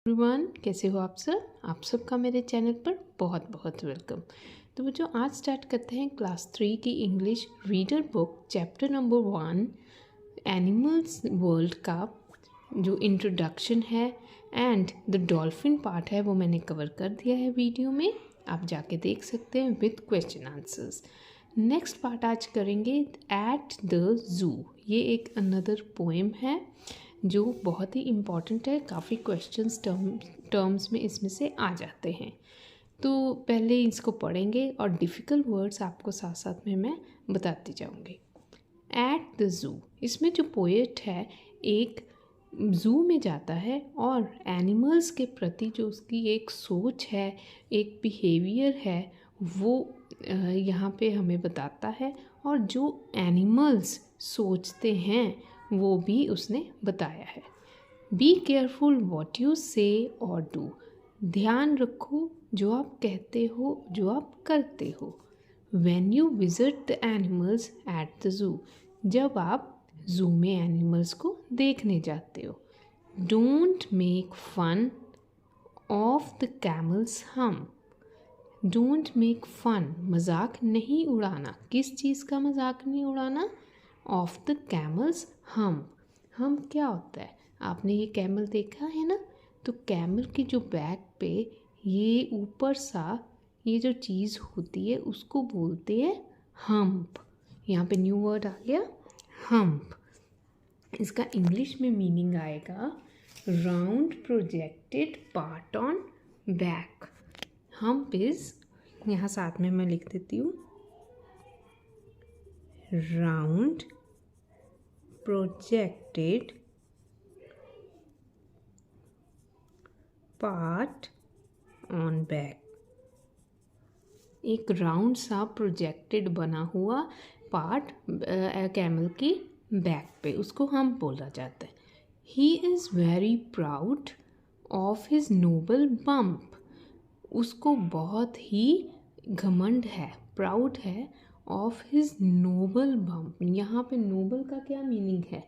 Everyone, कैसे हो आप सबका मेरे चैनल पर बहुत बहुत वेलकम। तो बच्चों, आज स्टार्ट करते हैं क्लास 3 की English reader book chapter number 1 animals world का जो इंट्रोडक्शन है एंड द डॉल्फिन पार्ट है वो मैंने कवर कर दिया है वीडियो में, आप जाके देख सकते हैं with question answers. Next part आज करेंगे एट द ज़ू। ये एक अनदर पोएम है जो बहुत ही इम्पॉर्टेंट है, काफ़ी क्वेश्चंस टर्म्स में इसमें से आ जाते हैं। तो पहले इसको पढ़ेंगे और डिफ़िकल्ट वर्ड्स आपको साथ साथ में मैं बताती जाऊंगी। एट द ज़ू, इसमें जो पोएट है एक ज़ू में जाता है और एनिमल्स के प्रति जो उसकी एक सोच है, एक बिहेवियर है, वो यहाँ पे हमें बताता है। और जो एनिमल्स सोचते हैं वो भी उसने बताया है। बी केयरफुल वॉट यू से और डू, ध्यान रखो जो आप कहते हो, जो आप करते हो। When you visit the animals at the zoo, जब आप ज़ू में एनिमल्स को देखने जाते हो। Don't make fun of the camels hump, don't make fun, मजाक नहीं उड़ाना। किस चीज़ का मजाक नहीं उड़ाना? ऑफ द कैमल्स हम क्या होता है? आपने ये कैमल देखा है ना, तो कैमल की जो बैक पे ये ऊपर सा ये जो चीज़ होती है उसको बोलते हैं हम्प। यहाँ पे न्यू वर्ड आ गया हम्प। इसका इंग्लिश में मीनिंग आएगा round projected part on back. Hump is, यहाँ साथ में मैं लिख देती हूँ, round projected part on back. एक राउंड सा प्रोजेक्टेड बना हुआ पार्ट कैमल की बैक पे, उसको हम बोला जाता है। He is very proud of his noble bump, उसको बहुत ही घमंड है, प्राउड है ऑफ हिज नोबल बम्प। यहाँ पे नोबल का क्या मीनिंग है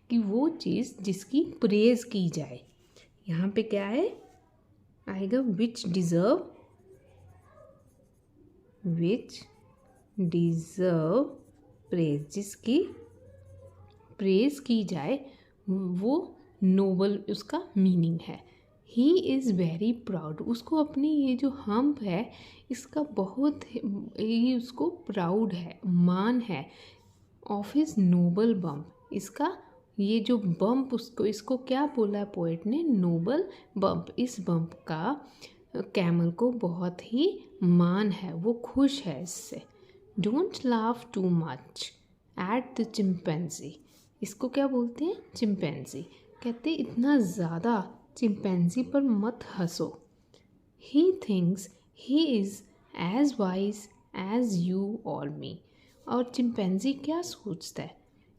कि वो चीज़ जिसकी प्रेज की जाए। यहाँ पे क्या है आएगा विच डिज़र्व प्रेज, जिसकी प्रेज की जाए वो नोबल उसका मीनिंग है। ही इज़ वेरी प्राउड, उसको अपनी ये जो हम्प है इसका बहुत ही उसको प्राउड है, मान है। ऑफ हिज नोबल बम्प, इसका ये जो बम्प उसको इसको क्या बोला है पोएट ने? Noble bump. इस बम्प का कैमल को बहुत ही मान है, वो खुश है इससे। Don't laugh too much at the chimpanzee, इसको क्या बोलते हैं? चिंपैंजी। कहते इतना ज़्यादा चिंपैंजी पर मत हंसो। He thinks he is as wise as you और मी, और चिंपैंजी क्या सोचता है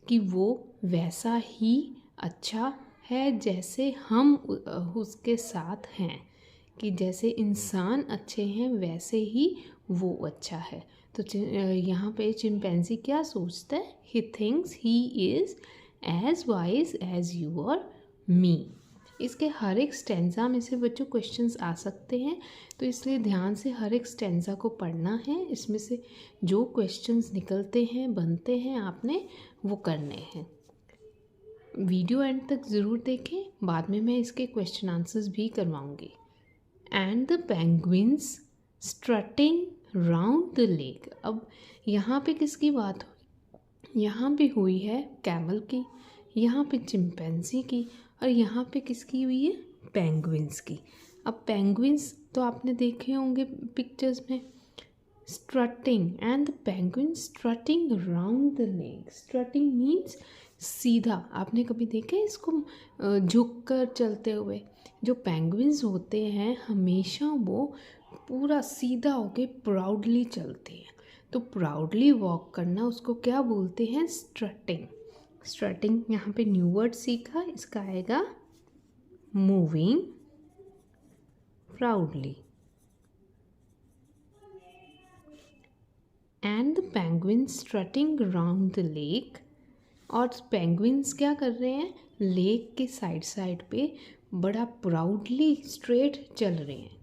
कि वो वैसा ही अच्छा है जैसे हम उसके साथ हैं, कि जैसे इंसान अच्छे हैं वैसे ही वो अच्छा है। तो यहाँ पे चिंपैंजी क्या सोचता है? He thinks he is as wise as you और मी। इसके हर एक स्टेंजा में से बच्चों क्वेश्चंस आ सकते हैं, तो इसलिए ध्यान से हर एक स्टेंजा को पढ़ना है। इसमें से जो क्वेश्चंस निकलते हैं, बनते हैं, आपने वो करने हैं। वीडियो एंड तक ज़रूर देखें, बाद में मैं इसके क्वेश्चन आंसर्स भी करवाऊँगी। And the penguins strutting round the lake, अब यहाँ पे किसकी बात हुई? यहाँ पे हुई है कैमल की, यहाँ पे चिंपैंजी की, और यहाँ पे किसकी हुई है? पेंगुइन्स की। अब पेंगुइन्स तो आपने देखे होंगे पिक्चर्स में, strutting and the penguin strutting round the lake. Strutting means सीधा, आपने कभी देखा है इसको झुक कर चलते हुए? जो पेंगुइन्स होते हैं हमेशा वो पूरा सीधा होके प्राउडली चलते हैं, तो प्राउडली वॉक करना उसको क्या बोलते हैं? स्ट्रटिंग। स्ट्रटिंग यहाँ पे न्यू वर्ड सीखा, इसका आएगा moving proudly. And the penguin strutting round the lake, और पेंगुइन्स क्या कर रहे हैं? लेक के साइड साइड पे बड़ा प्राउडली स्ट्रेट चल रहे हैं।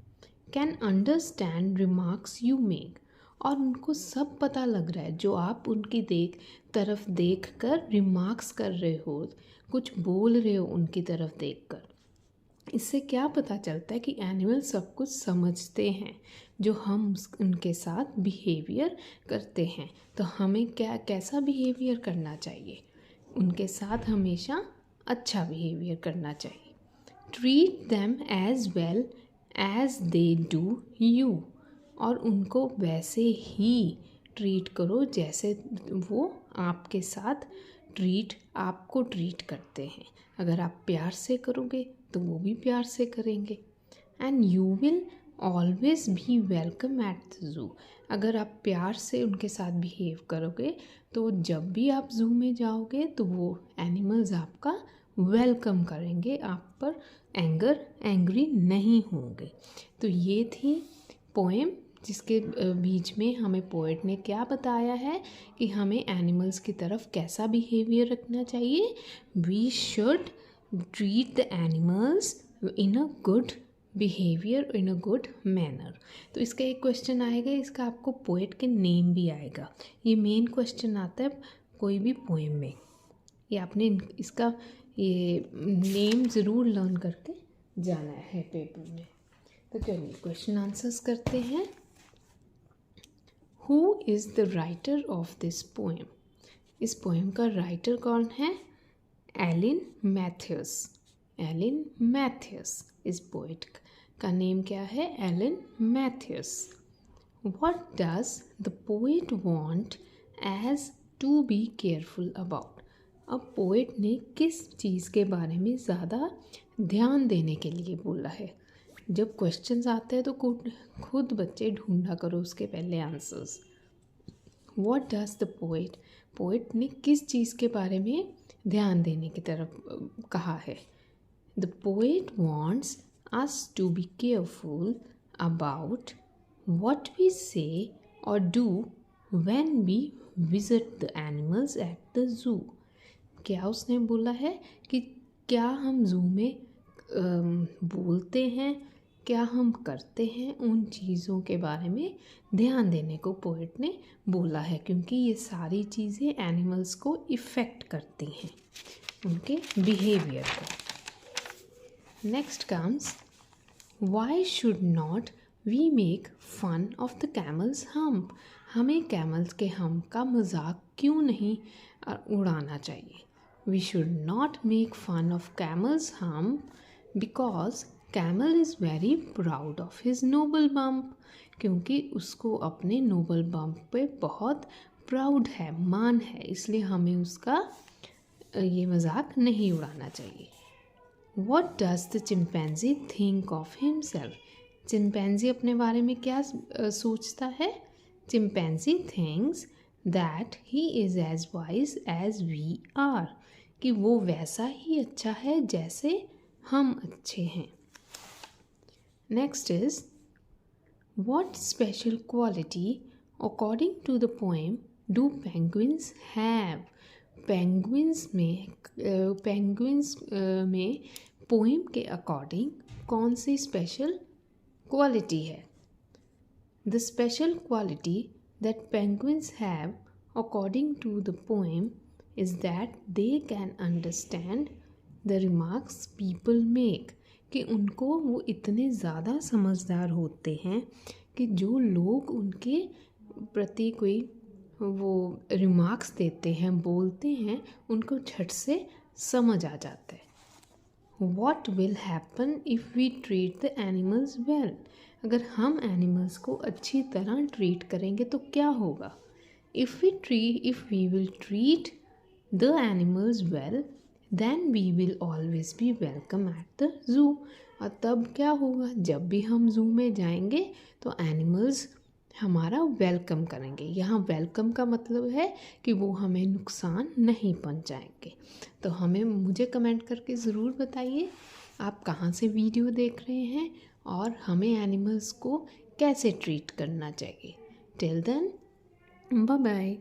Can understand remarks you make, और उनको सब पता लग रहा है जो आप उनकी तरफ देख कर रिमार्क्स कर रहे हो, कुछ बोल रहे हो उनकी तरफ देख कर। इससे क्या पता चलता है कि एनिमल सब कुछ समझते हैं जो हम उनके साथ बिहेवियर करते हैं। तो हमें कैसा बिहेवियर करना चाहिए, उनके साथ हमेशा अच्छा बिहेवियर करना चाहिए। Treat them as well as they do you, और उनको वैसे ही ट्रीट करो जैसे वो आपके साथ आपको ट्रीट करते हैं। अगर आप प्यार से करोगे तो वो भी प्यार से करेंगे। And you will always be welcome eight the zoo, अगर आप प्यार से उनके साथ बिहेव करोगे तो जब भी आप ज़ू में जाओगे तो वो एनिमल्स आपका वेलकम करेंगे, आप पर एंग्री नहीं होंगे। तो ये थी पोएम जिसके बीच में हमें पोएट ने क्या बताया है कि हमें एनिमल्स की तरफ कैसा बिहेवियर रखना चाहिए। We should treat the animals in a good behaviour, in a good manner. तो इसका एक क्वेश्चन आएगा, इसका आपको पोएट के नेम भी आएगा। ये मेन क्वेश्चन आता है कोई भी पोएम में, ये आपने इसका ये नेम ज़रूर लर्न करके जाना है पेपर में। तो चलिए क्वेश्चन आंसर्स करते हैं। Who is the writer of this poem, इस पोएम का राइटर कौन है? Elin Mathews. एलिन मैथ्यूस, इस पोएट का नेम क्या है? Elin Mathews. What does the poet want as to be careful about, अब पोएट ने किस चीज़ के बारे में ज़्यादा ध्यान देने के लिए बोला है। जब क्वेश्चंस आते हैं तो खुद बच्चे ढूंढा करो उसके पहले answers. What does the poet, poet ने किस चीज़ के बारे में ध्यान देने की तरफ कहा है। The poet wants us to be careful about what we say और do when we visit the animals at the zoo. क्या उसने बोला है कि क्या हम ज़ू में बोलते हैं, क्या हम करते हैं, उन चीज़ों के बारे में ध्यान देने को पोएट ने बोला है, क्योंकि ये सारी चीज़ें एनिमल्स को इफ़ेक्ट करती हैं, उनके बिहेवियर को। Next comes, why should not we make fun of the camels hump, हमें कैमल्स के हम्प का मजाक क्यों नहीं उड़ाना चाहिए। We should not make fun of camels hump because camel is very proud of his noble bump, क्योंकि उसको अपने नोबल बम्प पे बहुत प्राउड है, मान है, इसलिए हमें उसका ये मजाक नहीं उड़ाना चाहिए। What does the chimpanzee think of himself, chimpanzee अपने बारे में क्या सोचता है। Chimpanzee thinks that he is as wise as we are, कि वो वैसा ही अच्छा है जैसे हम अच्छे हैं। Next is, what special quality according to the poem do penguins have, penguins में पोएम के अकॉर्डिंग कौन सी स्पेशल क्वालिटी है। The special quality that penguins have according to the poem is that they can understand the remarks people make, कि उनको वो इतने ज़्यादा समझदार होते हैं कि जो लोग उनके प्रति कोई वो रिमार्क्स देते हैं, बोलते हैं, उनको झट से समझ आ जाता है। What will happen if we treat the animals well, अगर हम एनिमल्स को अच्छी तरह ट्रीट करेंगे तो क्या होगा। If we will treat the animals well, then we will always be welcome at the zoo, और तब क्या होगा, जब भी हम ज़ू में जाएंगे तो एनिमल्स हमारा वेलकम करेंगे। यहाँ वेलकम का मतलब है कि वो हमें नुकसान नहीं पहुँचाएंगे। तो मुझे कमेंट करके ज़रूर बताइए आप कहाँ से वीडियो देख रहे हैं और हमें एनिमल्स को कैसे ट्रीट करना चाहिए। Till then, bye bye.